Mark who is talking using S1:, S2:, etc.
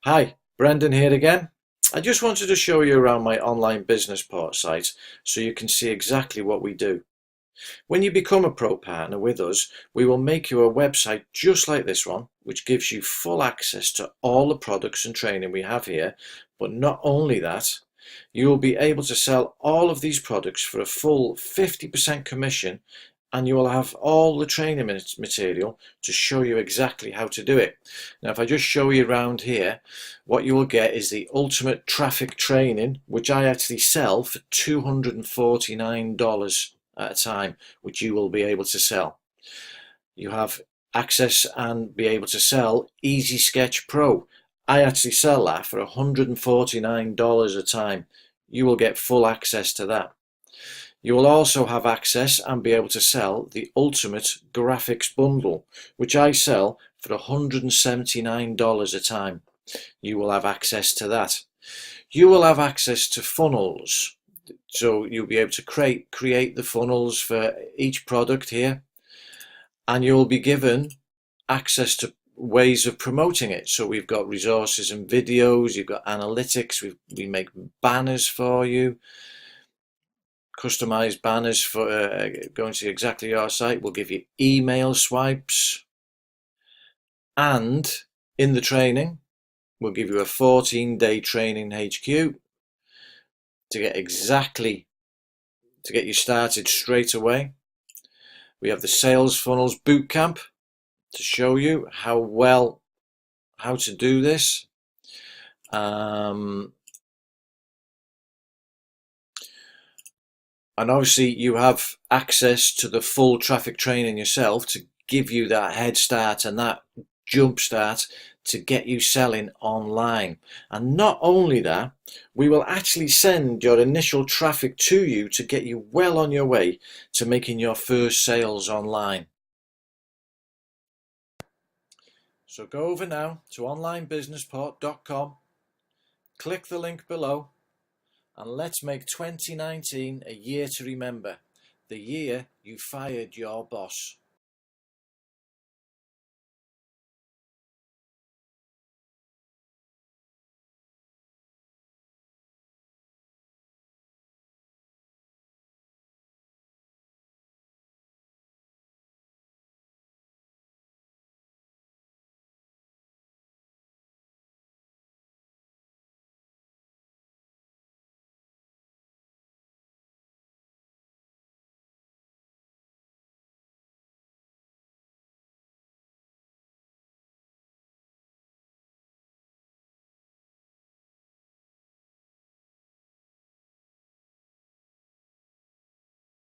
S1: Hi, Brendan here again. I just wanted to show you around my online business part site so you can see exactly what we do. When you become a pro partner with us, we will make you a website just like this one, which gives you full access to all the products and training we have here. But not only that, you will be able to sell all of these products for a full 50% commission, and you will have all the training material to show you exactly how to do it. Now, if I just show you around here, what you will get is the ultimate traffic training, which I actually sell for $249 at a time, which you will be able to sell. You have access and be able to sell Easy Sketch Pro. I actually sell that for $149 a time. You will get full access to that. You will also have access and be able to sell the Ultimate Graphics Bundle, which I sell for $179 a time. You will have access to that. You will have access to funnels. So you'll be able to create the funnels for each product here, and you'll be given access to ways of promoting it. So we've got resources and videos, you've got analytics, we make banners for you, customized banners for going to exactly your site. We'll give you email swipes, and in the training we'll give you a 14-day training HQ to get you started straight away. We have the sales funnels bootcamp to show you how to do this. And obviously you have access to the full traffic training yourself to give you that head start and that jump start to get you selling online. And not only that, we will actually send your initial traffic to you to get you well on your way to making your first sales online. So go over now to onlinebusinessport.com, click the link below, and let's make 2019 a year to remember, the year you fired your boss.